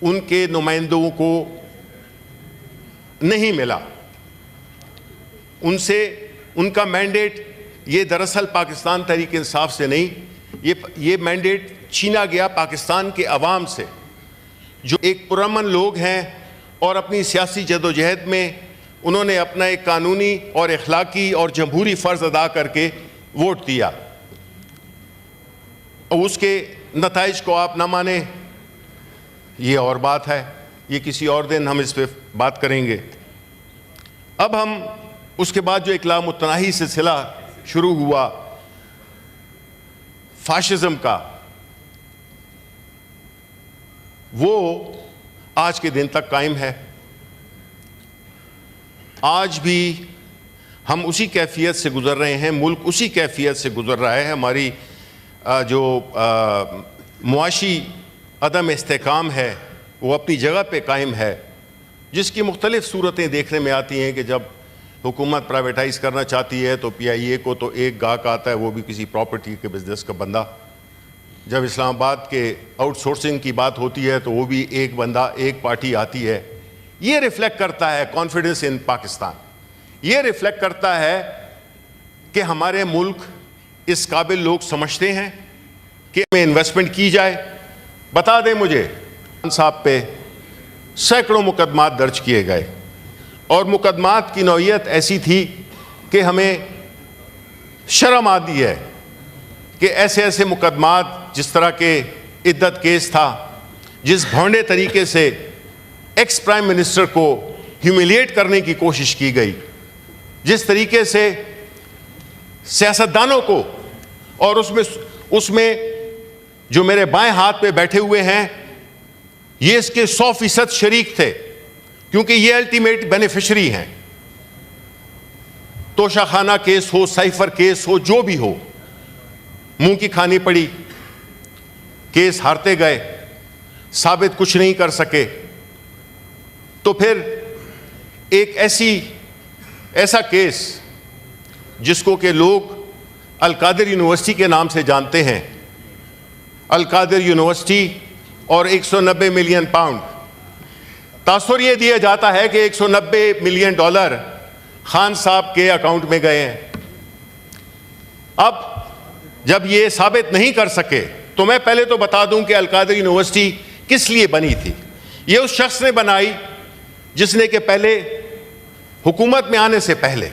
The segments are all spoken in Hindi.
उनके नुमाइंदों को नहीं मिला। उनसे उनका मैंडेट ये दरअसल पाकिस्तान तहरीक इंसाफ से नहीं, ये मैंडेट छीना गया पाकिस्तान के अवाम से, जो एक पुरअमन लोग हैं और अपनी सियासी जदोजहद में उन्होंने अपना एक कानूनी और अखलाकी और जमहूरी फ़र्ज़ अदा करके वोट दिया। और उसके नताइज को आप ना माने, ये और बात है, ये किसी और दिन हम इस पर बात करेंगे। अब हम उसके बाद जो एक लामुतनाही सिलसिला शुरू हुआ फाशिज़म का, वो आज के दिन तक कायम है। आज भी हम उसी कैफियत से गुज़र रहे हैं, मुल्क उसी कैफियत से गुज़र रहा है। हमारी जो मुआशी अदम इस्तेकाम है वो अपनी जगह पे कायम है, जिसकी मुख्तलिफ़ सूरतें देखने में आती हैं कि जब हुकूमत प्राइवेटाइज़ करना चाहती है तो PIA को तो एक गाहक आता है, वो भी किसी प्रॉपर्टी के बिजनेस का बंदा। जब इस्लामाबाद के आउटसोर्सिंग की बात होती है तो वो भी एक बंदा, एक पार्टी आती है। ये रिफ्लेक्ट करता है कॉन्फिडेंस इन पाकिस्तान। ये रिफ्लेक्ट करता है कि हमारे मुल्क इस काबिल लोग समझते हैं कि में इन्वेस्टमेंट की जाए। बता दें मुझे, खान साहब पे सैकड़ों मुकदमात दर्ज किए गए और मुकदमात की नौइयत ऐसी थी कि हमें शर्म आती है कि ऐसे ऐसे मुकदमात, जिस तरह के इद्दत केस था, जिस भौंडे तरीके से एक्स प्राइम मिनिस्टर को ह्यूमिलिएट करने की कोशिश की गई, जिस तरीके से सियासतदानों को, और उसमें जो मेरे बाएं हाथ पे बैठे हुए हैं ये इसके 100% शरीक थे, क्योंकि ये अल्टीमेट बेनिफिशरी हैं। तोशाखाना केस हो, साइफर केस हो, जो भी हो, मुंह की खानी पड़ी, केस हारते गए, साबित कुछ नहीं कर सके। तो फिर एक ऐसा केस जिसको कि लोग अल-कादिर यूनिवर्सिटी के नाम से जानते हैं, अल-कादिर यूनिवर्सिटी और 190 मिलियन पाउंड, तासुर ये दिया जाता है कि 190 मिलियन डॉलर खान साहब के अकाउंट में गए हैं। अब जब ये साबित नहीं कर सके तो मैं पहले तो बता दूं कि अल-कादिर यूनिवर्सिटी किस लिए बनी थी। ये उस शख्स ने बनाई जिसने कि पहले हुकूमत में आने से पहले,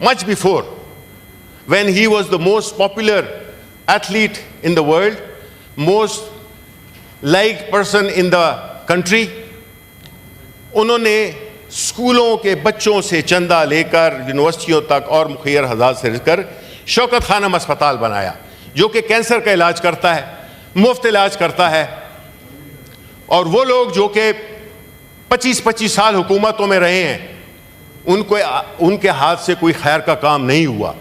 much before when he was the most popular athlete in the world, most liked person in the country, उन्होंने स्कूलों के बच्चों से चंदा लेकर यूनिवर्सिटियों तक और मुखियर हज़ात से लेकर शौकत खानम अस्पताल बनाया, जो कि कैंसर का इलाज करता है, मुफ्त इलाज करता है। और वो लोग जो कि 25-25 साल हुकूमतों में रहे हैं, उनके हाथ से कोई खैर का काम नहीं हुआ।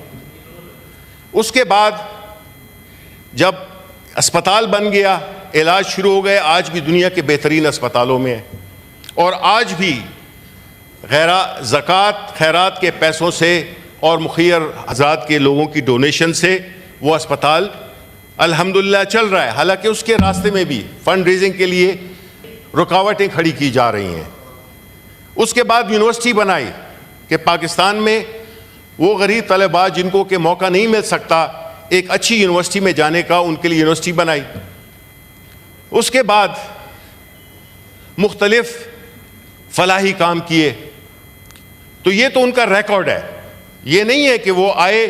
उसके बाद जब अस्पताल बन गया, इलाज शुरू हो गए, आज भी दुनिया के बेहतरीन अस्पतालों में है। और आज भी ज़कात खैरात के पैसों से और मुखियर हज़रात के लोगों की डोनेशन से वो अस्पताल अल्हम्दुलिल्लाह चल रहा है। हालांकि उसके रास्ते में भी फंड रेजिंग के लिए रुकावटें खड़ी की जा रही हैं। उसके बाद यूनिवर्सिटी बनाई कि पाकिस्तान में वो गरीब तलबा जिनको के मौका नहीं मिल सकता एक अच्छी यूनिवर्सिटी में जाने का, उनके लिए यूनिवर्सिटी बनाई। उसके बाद मुख्तलिफ फलाही काम किए। तो ये तो उनका रिकॉर्ड है। ये नहीं है कि वो आए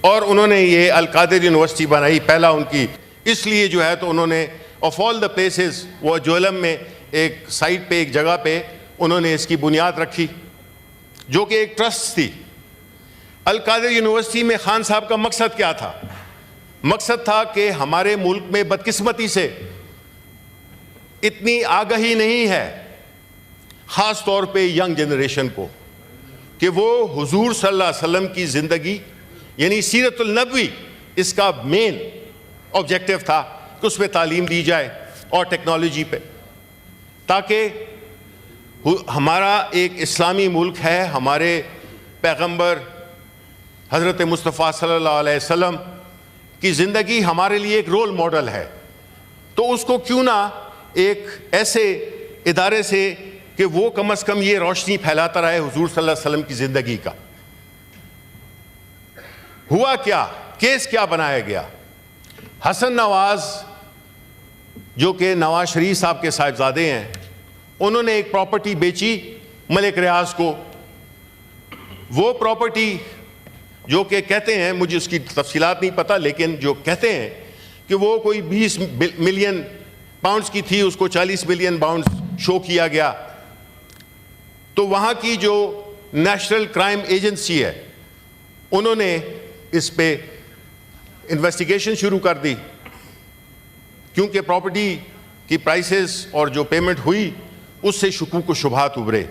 और उन्होंने ये अल-कादिर यूनिवर्सिटी बनाई, पहला उनकी इसलिए जो है, तो उन्होंने ऑफ ऑल द प्लेसेस वो जोलम में एक साइट पे, एक जगह पे उन्होंने इसकी बुनियाद रखी, जो कि एक ट्रस्ट थी। अल-कादिर यूनिवर्सिटी में खान साहब का मकसद क्या था? मकसद था कि हमारे मुल्क में बदकिस्मती से इतनी आगाही नहीं है, ख़ास तौर पे यंग जनरेशन को, कि वो हुजूर सल्लल्लाहु अलैहि वसल्लम की ज़िंदगी यानी सीरतुल नबवी, इसका मेन ऑब्जेक्टिव था कि उस पर तालीम दी जाए और टेक्नोलॉजी पे, ताकि हमारा एक इस्लामी मुल्क है, हमारे पैगंबर हज़रत मुस्तफ़ा सल्लल्लाहु अलैहि वसल्लम की ज़िंदगी हमारे लिए एक रोल मॉडल है। तो उसको क्यों ना एक ऐसे इदारे से कि वो कम से कम ये रोशनी फैलाता रहे हुजूर सल्लल्लाहु अलैहि वसल्लम की ज़िंदगी का। हुआ क्या, केस क्या बनाया गया? हसन नवाज जो कि नवाज शरीफ साहब के साहिबजादे हैं, उन्होंने एक प्रॉपर्टी बेची मलिक रियाज को। वो प्रॉपर्टी जो कि कहते हैं, मुझे उसकी तफसीलात नहीं पता, लेकिन जो कहते हैं कि वो कोई 20 मिलियन पाउंड्स की थी, उसको 40 मिलियन पाउंड्स शो किया गया। तो वहाँ की जो नेशनल क्राइम एजेंसी है, उन्होंने इस पे इन्वेस्टिगेशन शुरू कर दी, क्योंकि प्रॉपर्टी की प्राइसेस और जो पेमेंट हुई उससे शुकूक व शुबहात उभरे।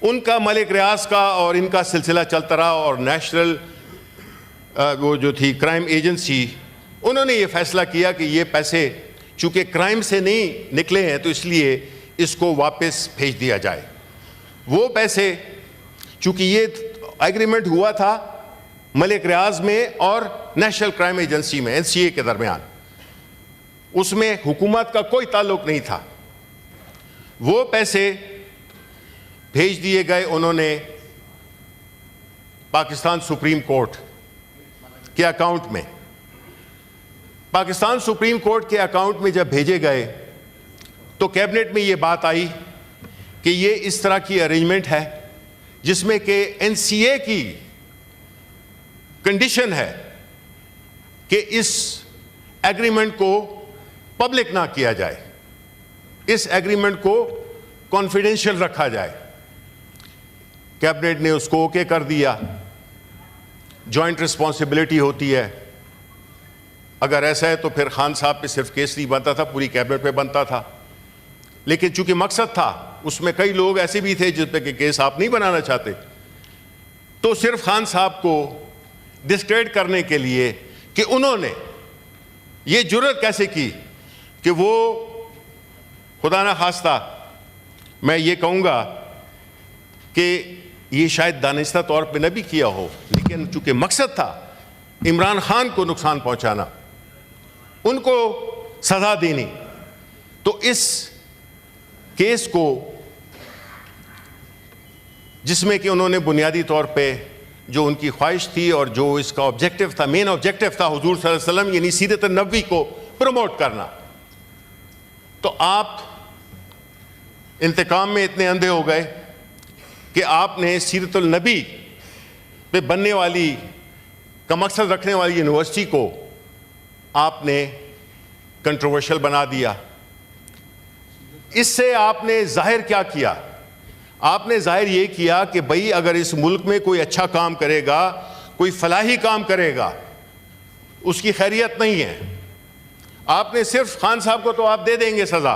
उनका मलिक रियाज का और इनका सिलसिला चलता रहा, और नेशनल वो जो थी क्राइम एजेंसी, उन्होंने ये फैसला किया कि ये पैसे चूँकि क्राइम से नहीं निकले हैं तो इसलिए इसको वापस भेज दिया जाए। वो पैसे, चूँकि ये एग्रीमेंट हुआ था मलिक रियाज में और नेशनल क्राइम एजेंसी में, NCA के दरमियान, उसमें हुकूमत का कोई ताल्लुक नहीं था। वो पैसे भेज दिए गए उन्होंने पाकिस्तान सुप्रीम कोर्ट के अकाउंट में। पाकिस्तान सुप्रीम कोर्ट के अकाउंट में जब भेजे गए तो कैबिनेट में ये बात आई कि ये इस तरह की अरेंजमेंट है जिसमें कि NCA की कंडीशन है कि इस एग्रीमेंट को पब्लिक ना किया जाए, इस एग्रीमेंट को कॉन्फिडेंशियल रखा जाए। कैबिनेट ने उसको ओके कर दिया। जॉइंट रिस्पॉन्सिबिलिटी होती है। अगर ऐसा है तो फिर खान साहब पे सिर्फ केस नहीं बनता था, पूरी कैबिनेट पे बनता था। लेकिन चूंकि मकसद था, उसमें कई लोग ऐसे भी थे जिस पे कि केस आप नहीं बनाना चाहते, तो सिर्फ खान साहब को डिस्क्रेडिट करने के लिए कि उन्होंने ये जुर्रत कैसे की कि वो, खुदा ना खास्ता मैं ये कहूँगा कि ये शायद दानिस्ता तौर पे न भी किया हो, लेकिन चूंकि मकसद था इमरान खान को नुकसान पहुंचाना, उनको सजा देनी, तो इस केस को, जिसमें कि उन्होंने बुनियादी तौर पे जो उनकी ख्वाहिश थी और जो इसका ऑब्जेक्टिव था, मेन ऑब्जेक्टिव था हुजूर सल्लल्लाहु अलैहि वसल्लम यानी सीरत नबवी को प्रमोट करना, तो आप इंतकाम में इतने अंधे हो गए कि आपने सीरतुल नबी पे बनने वाली का मकसद रखने वाली यूनिवर्सिटी को आपने कंट्रोवर्शियल बना दिया। इससे आपने जाहिर क्या किया? आपने जाहिर ये किया कि भाई अगर इस मुल्क में कोई अच्छा काम करेगा, कोई फलाही काम करेगा, उसकी खैरियत नहीं है। आपने सिर्फ खान साहब को तो आप दे देंगे सज़ा,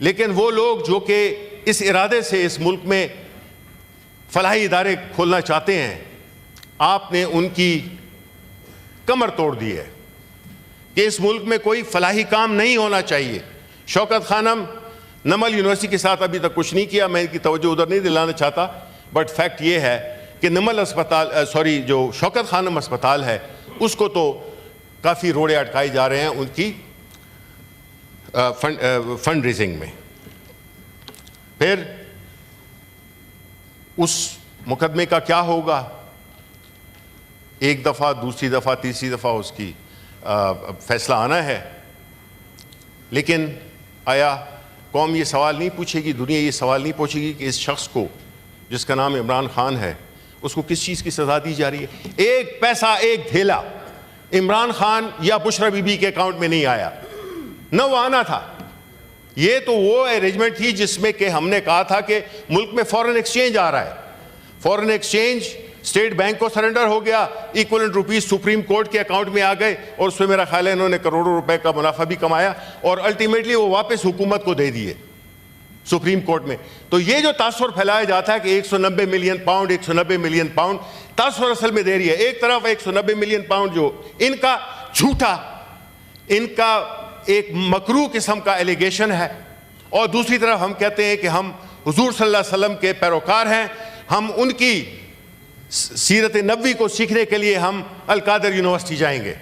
लेकिन वो लोग जो कि इस इरादे से इस मुल्क में फलाही इदारे खोलना चाहते हैं, आपने उनकी कमर तोड़ दी है कि इस मुल्क में कोई फलाही काम नहीं होना चाहिए। शौकत खानम नमल यूनिवर्सिटी के साथ अभी तक कुछ नहीं किया, मैं इनकी तवज्जो उधर नहीं दिलाना चाहता, बट फैक्ट ये है कि नमल अस्पताल, जो शौकत खानम अस्पताल है, उसको तो काफ़ी रोड़े अटकाए जा रहे हैं उनकी फंड रेजिंग में। फिर उस मुकदमे का क्या होगा? एक दफ़ा, दूसरी दफ़ा, तीसरी दफ़ा उसकी फैसला आना है, लेकिन आया कौम ये सवाल नहीं पूछेगी, दुनिया ये सवाल नहीं पूछेगी कि इस शख्स को जिसका नाम इमरान खान है, उसको किस चीज़ की सज़ा दी जा रही है? एक पैसा, एक धेला इमरान खान या बुशरा बीबी के अकाउंट में नहीं आया, न वो आना था। ये तो वो अरेंजमेंट थी जिसमें कि हमने कहा था कि मुल्क में फॉरेन एक्सचेंज आ रहा है, फॉरेन एक्सचेंज स्टेट बैंक को सरेंडर हो गया, इक्वलेंट रुपीस सुप्रीम कोर्ट के अकाउंट में आ गए, और उसमें मेरा ख्याल है इन्होंने करोड़ों रुपए का मुनाफा भी कमाया, और अल्टीमेटली वो वापस हुकूमत को दे दिए सुप्रीम कोर्ट में। तो ये जो तासुर फैलाया जाता है कि 190 मिलियन पाउंड, 190 मिलियन पाउंड, तासुर असल में दे रही है। एक तरफ 190 मिलियन पाउंड जो इनका झूठा, इनका एक मकरू किस्म का एलिगेशन है, और दूसरी तरफ हम कहते हैं कि हम हुजूर सल्लल्लाहु अलैहि वसल्लम के पैरोकार हैं, हम उनकी सीरत नबवी को सीखने के लिए हम अल कादर यूनिवर्सिटी जाएंगे,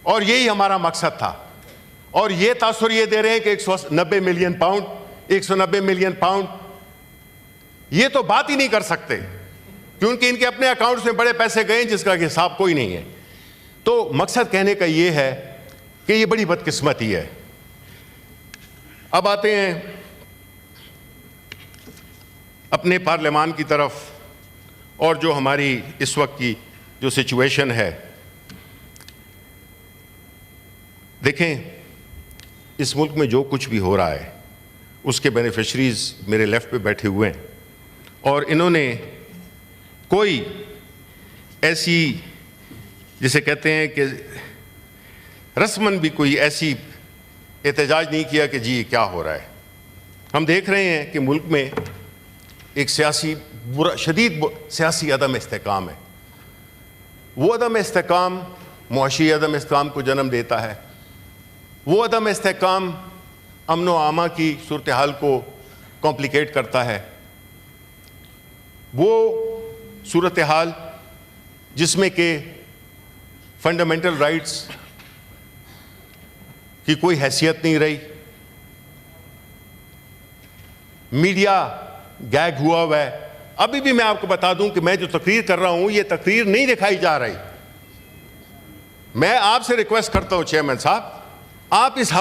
और यही हमारा मकसद था। और ये तासुर ये दे रहे हैं कि 190 मिलियन पाउंड, 190 मिलियन पाउंड, ये तो बात ही नहीं कर सकते क्योंकि इनके अपने अकाउंट्स में बड़े पैसे गए जिसका हिसाब कोई नहीं है। तो मकसद कहने का ये है कि ये बड़ी बदकिस्मती है। अब आते हैं अपने पार्लियामान की तरफ और जो हमारी इस वक्त की जो सिचुएशन है। देखें, इस मुल्क में जो कुछ भी हो रहा है उसके बेनिफिशरीज मेरे लेफ्ट पे बैठे हुए हैं और इन्होंने कोई ऐसी, जिसे कहते हैं कि रस्मन भी कोई ऐसी एहतजाज नहीं किया कि जी क्या हो रहा है। हम देख रहे हैं कि मुल्क में एक शदीद सियासी अदम इस्तेकाम है। वो अदम इस्तेकाम मुआशी अदम इस्तेकाम को जन्म देता है। वो अदम इस्तेकाम अमन व आमा की सूरत हाल को कॉम्प्लिकेट करता है। वो सूरत हाल जिसमें कि फंडामेंटल राइट्स की कोई हैसियत नहीं रही, मीडिया गैग हुआ हुआ है। अभी भी मैं आपको बता दूं कि मैं जो तकरीर कर रहा हूं ये तकरीर नहीं दिखाई जा रही। मैं आपसे रिक्वेस्ट करता हूं चेयरमैन साहब, आप इस